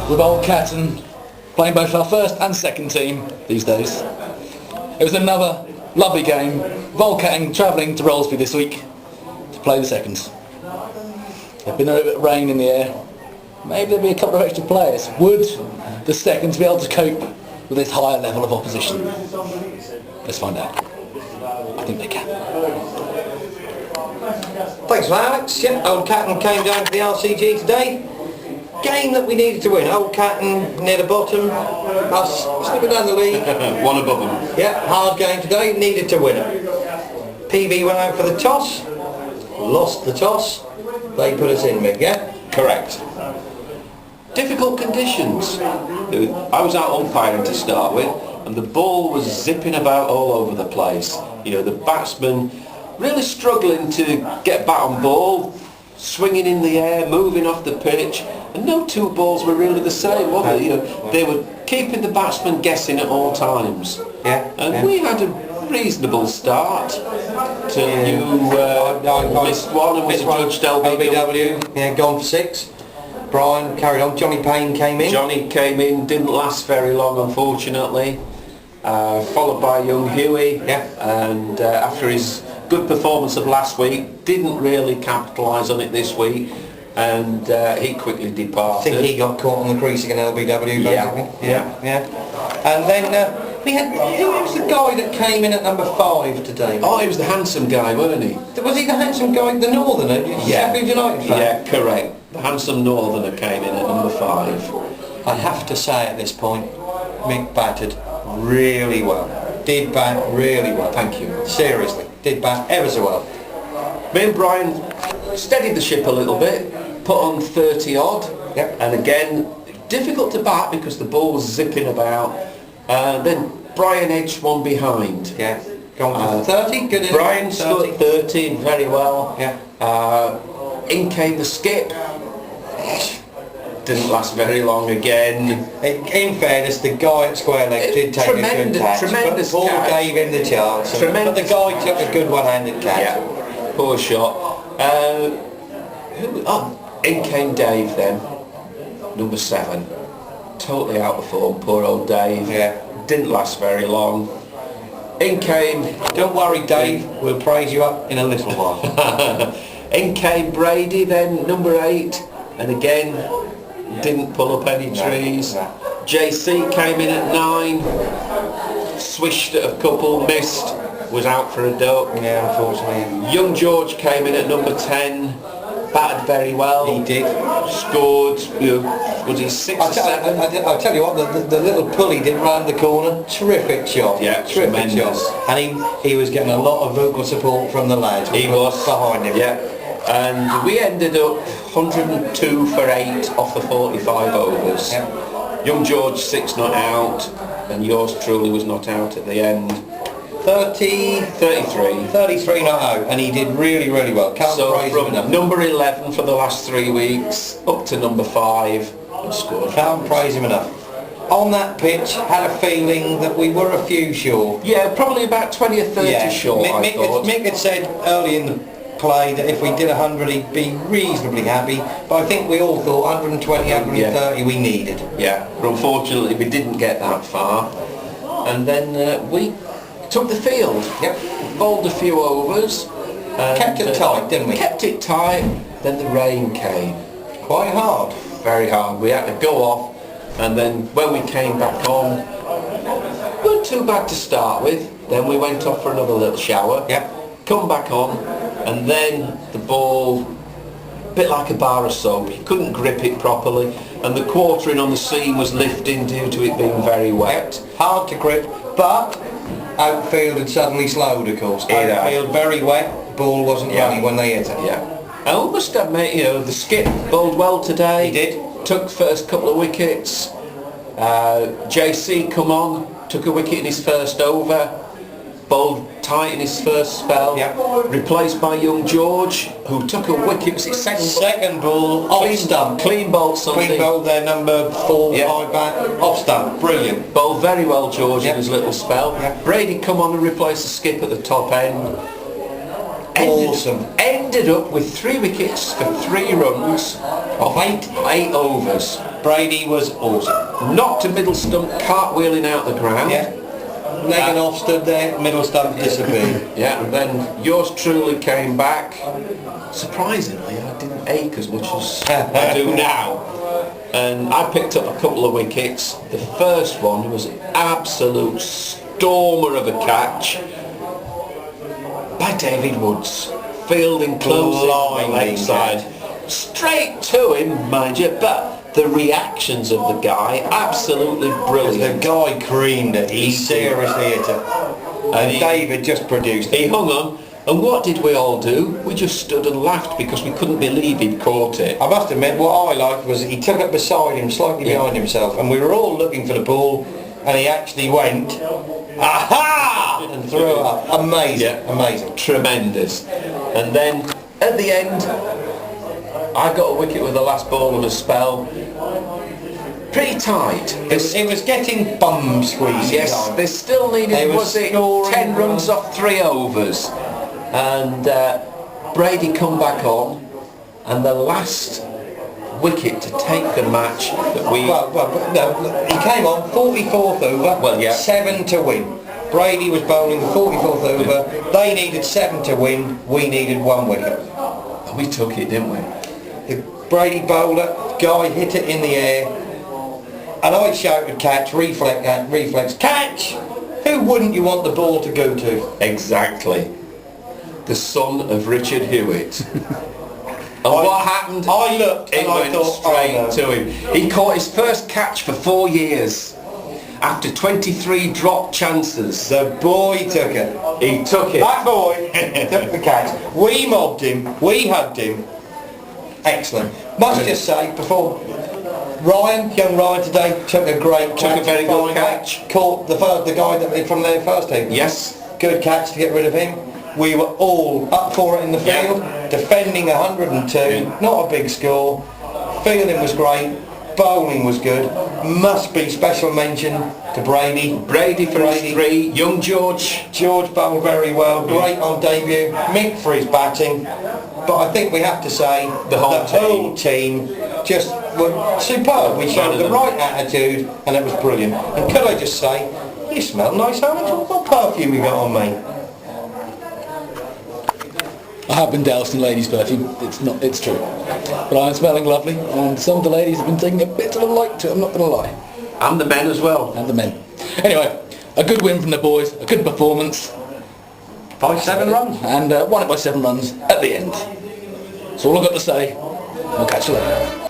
with old Catton playing both our first and second team these days. It was another lovely game. Old Catton travelling to Rollesby this week to play the seconds. There's been a little bit of rain in the air. Maybe there'll be a couple of extra players. Would the seconds be able to cope with this higher level of opposition? Let's find out. I think they can. Thanks for that, Alex. Yeah, old Catton came down to the RCG today. Game that we needed to win. Old Catton near the bottom, us slipping down the league. One above them. Yeah, hard game today, needed to win it. PV went out for the toss, lost the toss, they put us in mid, yeah? Correct. Difficult conditions. I was out umpiring to start with, and the ball was zipping about all over the place. You know, the batsman really struggling to get bat on ball, swinging in the air, moving off the pitch, and no two balls were really the same, were they? You know, they were keeping the batsman guessing at all times. Yeah. And we had a reasonable start till you missed one and was judged LBW. Yeah, gone for 6. Brian carried on. Johnny Payne came in. Johnny came in, didn't last very long, unfortunately. Followed by young Huey. Yeah. And after his good performance of last week, didn't really capitalise on it this week, and he quickly departed. I think he got caught on the crease against LBW, basically. Yeah. And then we had, who was the guy that came in at number 5 today? Oh, he was the handsome guy, wasn't he? Was he the handsome guy, the Northerner? Yeah. Sheffield United fan? Yeah, correct. The handsome Northerner came in at number 5. I have to say at this point, Mick batted really well. Did bat really well. Thank you. Seriously, did bat ever so well. Me and Brian steadied the ship a little bit, put on 30 odd, Yep. and again, difficult to bat because the ball was zipping about. Then Brian edged one behind. Yeah. Gone for 30, good. Brian stood 30 very well. Yeah. In came the skip. Didn't last very long again. In fairness, the guy at square leg did take a good catch. Tremendous but Paul catch. gave him the chance. But the guy took a good one-handed catch. Yeah, poor shot. In came Dave then, number 7. Totally out of form, poor old Dave. Yeah. Didn't last very long. In came... Don't worry, Dave, we'll praise you up in a little while. In came Brady then, number 8, and again didn't pull up any trees. No. JC came in at 9, swished at a couple, missed, was out for a duck. Yeah, unfortunately. Young George came in at number 10, batted very well. He did. Scored, was he 6 or 7? I'll tell you what, the little pulley did round the corner, terrific shot. Yeah, terrific tremendous. shot. And he was getting a lot of vocal support from the lads. He was behind him. Yeah, and we ended up 102 for 8 off the 45 overs. Yeah. Young George 6 not out, and yours truly was not out at the end. 33 not out, and he did really, really well. Can't So praise him from enough. number 11 for the last 3 weeks up to number 5 and scored. Can't praise him enough. On that pitch, had a feeling that we were a few short. Yeah, probably about 20 or 30 short, I thought. Mick had said early in the play that if we did 100 he'd be reasonably happy, but I think we all thought 120, 130 we needed. Yeah, but unfortunately we didn't get that far. And then we took the field. Yep. Bowled a few overs. And, Kept it tight, didn't we? Kept it tight. Then the rain came. Quite hard. Very hard. We had to go off, and then when we came back on, weren't too bad to start with. Then we went off for another little shower. Yep. Come back on, and then the ball, a bit like a bar of soap. You couldn't grip it properly, and the quartering on the seam was lifting due to it being very wet. Hard to grip, but outfield had suddenly slowed, of course. Outfield very wet, ball wasn't running when they hit it. Yeah. I must admit, the skip bowled well today. He did. Took first couple of wickets. JC come on, took a wicket in his first over. Bowled tight in his first spell. Yeah. Replaced by young George, who took a wicket. Was it Second ball, off stump. Clean bowled something. Clean bowled their number 4, 5 bat, off stump. Brilliant. Bowled very well, George, in his little spell. Yeah. Brady come on and replaced the skip at the top end. Awesome. Ended up with 3 wickets for 3 runs off 8 overs. Brady was awesome. Knocked a middle stump, cartwheeling out the ground. Yeah. Leganoff stood there, middle stump disappeared. Yeah, and then yours truly came back. Surprisingly, I didn't ache as much as I do now. And I picked up a couple of wickets. The first one was an absolute stormer of a catch by David Woods, fielding close on the leg side. Straight to him, mind you, but the reactions of the guy, absolutely brilliant. The guy creamed it. He seriously hit it. And David just produced it. He hung on, and what did we all do? We just stood and laughed because we couldn't believe he'd caught it. I must admit, what I liked was he took it beside him, slightly behind himself, and we were all looking for the ball, and he actually went, aha! And threw it up. Amazing, amazing. Tremendous. And then, at the end, I got a wicket with the last ball of a spell. Pretty tight. It was getting bum squeezy. Yes, they still needed, was it 10 runs off 3 overs. And Brady come back on, and the last wicket to take the match that we... No, he came on 44th over, 7 to win. Brady was bowling the 44th over, they needed 7 to win, we needed 1 wicket. We took it, didn't we? The Brady bowler, guy hit it in the air, and I shouted catch, reflex, catch! Who wouldn't you want the ball to go to? Exactly. The son of Richard Hewitt. And what happened? I looked it and I went thought, straight to him. He caught his first catch for 4 years. After 23 drop chances. The boy took it. He took it. That boy took the catch. We mobbed him, we hugged him. Excellent. Must just say, before young Ryan today took a great catch. Took a very good catch. Caught the guy that from their first team. Yes. Good catch to get rid of him. We were all up for it in the field, defending 102, not a big score. Fielding was great, bowling was good. Must be special mention to Brady. Brady for his 3, young George. George bowled very well, great on debut. Mick for his batting. But I think we have to say the whole team just were superb. We showed the right attitude and it was brilliant. And could I just say, you smell nice, Alex. What perfume you got on, mate? I have been doused in ladies' perfume. It's true. But I'm smelling lovely, and some of the ladies have been taking a bit of a like to it, I'm not going to lie. And the men as well. And the men. Anyway, a good win from the boys, a good performance. By 7 runs. And won it by 7 runs at the end. That's all I've got to say. We'll catch you later.